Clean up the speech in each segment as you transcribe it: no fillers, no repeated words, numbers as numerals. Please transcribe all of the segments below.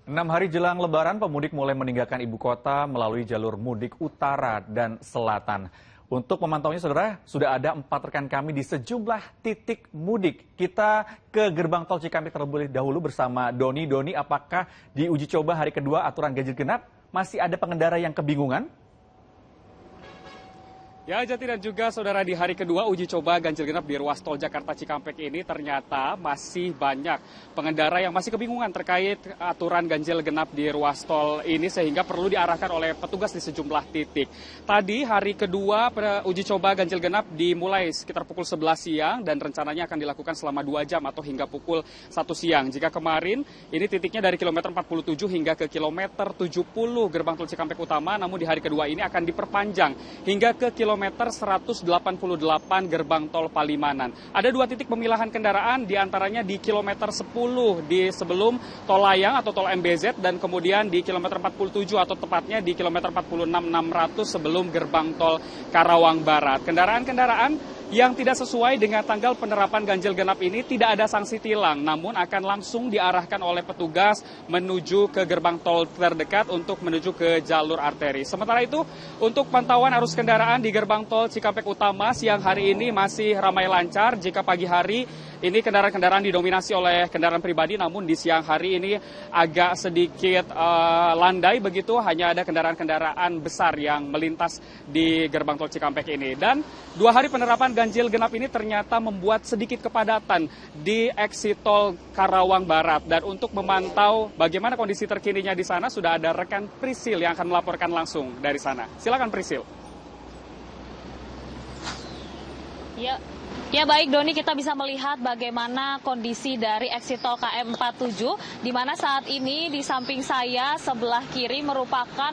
6 hari jelang Lebaran, pemudik mulai meninggalkan ibu kota melalui jalur mudik utara dan selatan. Untuk memantaunya, saudara, sudah ada 4 rekan kami di sejumlah titik mudik. Kita ke gerbang tol Cikampek terlebih dahulu bersama Doni. Doni, apakah di uji coba hari kedua aturan ganjil genap masih ada pengendara yang kebingungan? Ya, Jati dan juga saudara, di hari kedua uji coba ganjil genap di ruas tol Jakarta Cikampek ini ternyata masih banyak pengendara yang masih kebingungan terkait aturan ganjil genap di ruas tol ini sehingga perlu diarahkan oleh petugas di sejumlah titik. Tadi hari kedua uji coba ganjil genap dimulai sekitar pukul 11 siang dan rencananya akan dilakukan selama 2 jam atau hingga pukul 1 siang. Jika kemarin ini titiknya dari kilometer 47 hingga ke kilometer 70 gerbang tol Cikampek utama, namun di hari kedua ini akan diperpanjang hingga ke kilometer 188 gerbang tol Palimanan. Ada 2 titik pemilahan kendaraan, diantaranya di kilometer 10 di sebelum tol layang atau tol MBZ dan kemudian di kilometer 47 atau tepatnya di kilometer 46.600 sebelum gerbang tol Karawang Barat. Kendaraan-kendaraan yang tidak sesuai dengan tanggal penerapan ganjil genap ini tidak ada sanksi tilang, namun akan langsung diarahkan oleh petugas menuju ke gerbang tol terdekat untuk menuju ke jalur arteri. Sementara itu, untuk pantauan arus kendaraan di gerbang tol Cikampek utama siang hari ini masih ramai lancar. Jika pagi hari ini kendaraan-kendaraan didominasi oleh kendaraan pribadi, namun di siang hari ini agak sedikit landai begitu, hanya ada kendaraan-kendaraan besar yang melintas di gerbang tol Cikampek ini. Dan 2 hari penerapan ganjil genap ini ternyata membuat sedikit kepadatan di eksit tol Karawang Barat. Dan untuk memantau bagaimana kondisi terkininya di sana, sudah ada rekan Prisil yang akan melaporkan langsung dari sana. Silakan Prisil. Ya baik Doni, kita bisa melihat bagaimana kondisi dari eksit tol KM 47, di mana saat ini di samping saya sebelah kiri merupakan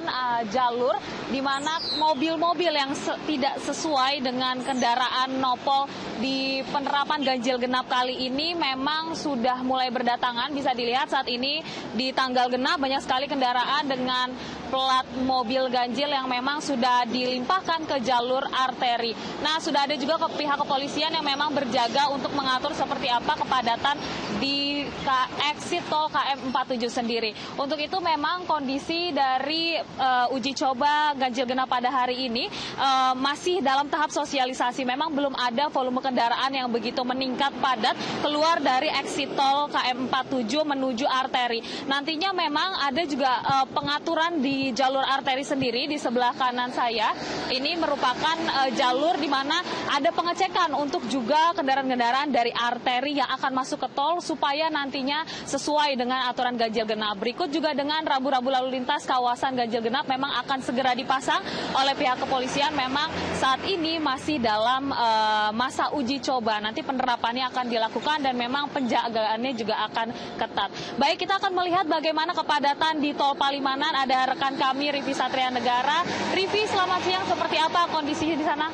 jalur di mana mobil-mobil yang tidak sesuai dengan kendaraan nopol di penerapan ganjil genap kali ini memang sudah mulai berdatangan. Bisa dilihat saat ini di tanggal genap banyak sekali kendaraan dengan plat mobil ganjil yang memang sudah dilimpahkan ke jalur arteri. Nah, sudah ada juga pihak kepolisian yang memang berjaga untuk mengatur seperti apa kepadatan di eksit tol KM 47 sendiri. Untuk itu memang kondisi dari uji coba ganjil genap pada hari ini masih dalam tahap sosialisasi. Memang belum ada volume kendaraan yang begitu meningkat padat keluar dari eksit tol KM 47 menuju arteri. Nantinya memang ada juga pengaturan di jalur arteri sendiri di sebelah kanan saya. Ini merupakan jalur di mana ada pengecekan untuk juga kendaraan-kendaraan dari arteri yang akan masuk ke tol supaya nantinya sesuai dengan aturan ganjil genap. Berikut juga dengan rambu-rambu lalu lintas kawasan ganjil genap memang akan segera dipasang oleh pihak kepolisian. Memang saat ini masih dalam masa uji coba. Nanti penerapannya akan dilakukan dan memang penjagaannya juga akan ketat. Baik, kita akan melihat bagaimana kepadatan di tol Palimanan. Ada rekan kami Rivi Satria Negara. Rivi, selamat siang. Seperti apa kondisinya di sana?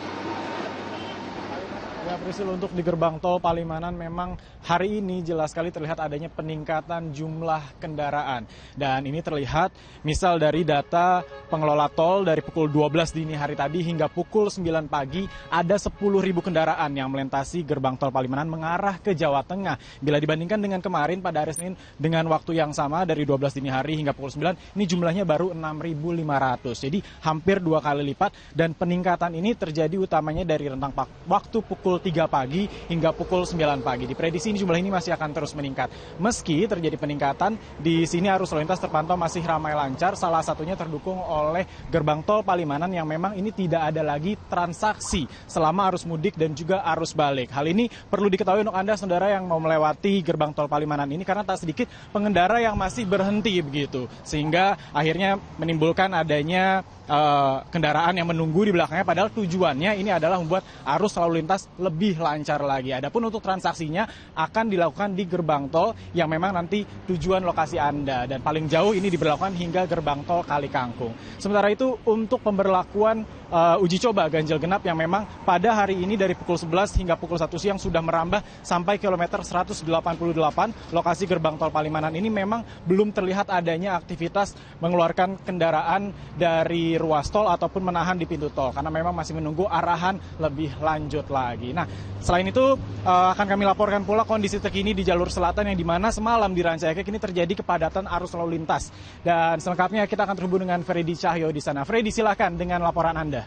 Ya, Prisil, untuk di gerbang tol Palimanan memang hari ini jelas sekali terlihat adanya peningkatan jumlah kendaraan. Dan ini terlihat misal dari data pengelola tol dari pukul 12 dini hari tadi hingga pukul 9 pagi ada 10.000 kendaraan yang melintasi gerbang tol Palimanan mengarah ke Jawa Tengah. Bila dibandingkan dengan kemarin pada hari Senin dengan waktu yang sama dari 12 dini hari hingga pukul 9, ini jumlahnya baru 6.500. Jadi hampir 2 kali lipat, dan peningkatan ini terjadi utamanya dari rentang waktu pukul 3 pagi hingga pukul 9 pagi. Diprediksi ini jumlah ini masih akan terus meningkat. Meski terjadi peningkatan, di sini arus lalu lintas terpantau masih ramai lancar. Salah satunya terdukung oleh gerbang tol Palimanan yang memang ini tidak ada lagi transaksi selama arus mudik dan juga arus balik. Hal ini perlu diketahui untuk Anda saudara yang mau melewati gerbang tol Palimanan ini, karena tak sedikit pengendara yang masih berhenti begitu. Sehingga akhirnya menimbulkan adanya kendaraan yang menunggu di belakangnya, padahal tujuannya ini adalah membuat arus lalu lintas lebih lancar lagi. Adapun untuk transaksinya akan dilakukan di gerbang tol yang memang nanti tujuan lokasi Anda, dan paling jauh ini diberlakukan hingga gerbang tol Kali Kangkung. Sementara itu untuk pemberlakuan uji coba ganjil genap yang memang pada hari ini dari pukul 11 hingga pukul 1 siang sudah merambah sampai kilometer 188 lokasi gerbang tol Palimanan ini, memang belum terlihat adanya aktivitas mengeluarkan kendaraan dari ruas tol ataupun menahan di pintu tol, karena memang masih menunggu arahan lebih lanjut lagi. Nah, selain itu akan kami laporkan pula kondisi terkini di jalur selatan yang dimana semalam di Ranca Ekek ini terjadi kepadatan arus lalu lintas. Dan selengkapnya kita akan terhubung dengan Freddy Cahyo di sana. Freddy, silakan dengan laporan Anda.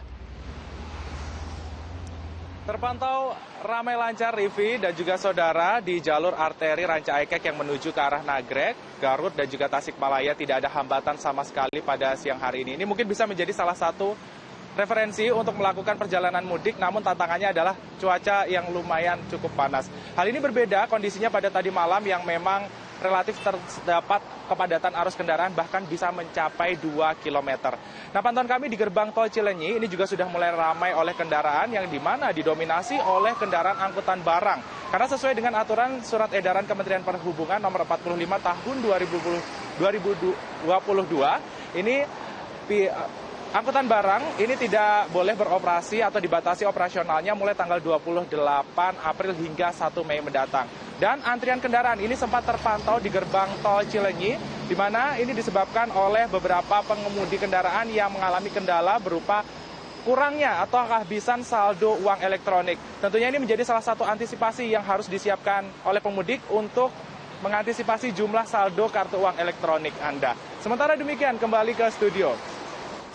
Terpantau ramai lancar Rivi dan juga saudara di jalur arteri Ranca Ekek yang menuju ke arah Nagrek, Garut dan juga Tasikmalaya tidak ada hambatan sama sekali pada siang hari ini. Ini mungkin bisa menjadi salah satu referensi untuk melakukan perjalanan mudik, namun tantangannya adalah cuaca yang lumayan cukup panas. Hal ini berbeda kondisinya pada tadi malam yang memang relatif terdapat kepadatan arus kendaraan bahkan bisa mencapai 2 km. Nah, pantauan kami di gerbang tol Cilenyi ini juga sudah mulai ramai oleh kendaraan yang dimana didominasi oleh kendaraan angkutan barang. Karena sesuai dengan aturan surat edaran Kementerian Perhubungan nomor 45 tahun 2022, ini angkutan barang ini tidak boleh beroperasi atau dibatasi operasionalnya mulai tanggal 28 April hingga 1 Mei mendatang. Dan antrian kendaraan ini sempat terpantau di gerbang tol Cilenyi, di mana ini disebabkan oleh beberapa pengemudi kendaraan yang mengalami kendala berupa kurangnya atau kehabisan saldo uang elektronik. Tentunya ini menjadi salah satu antisipasi yang harus disiapkan oleh pemudik untuk mengantisipasi jumlah saldo kartu uang elektronik Anda. Sementara demikian, kembali ke studio.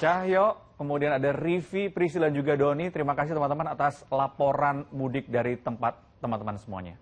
Cahyo, kemudian ada Rivi, Priscila dan juga Doni. Terima kasih teman-teman atas laporan mudik dari tempat teman-teman semuanya.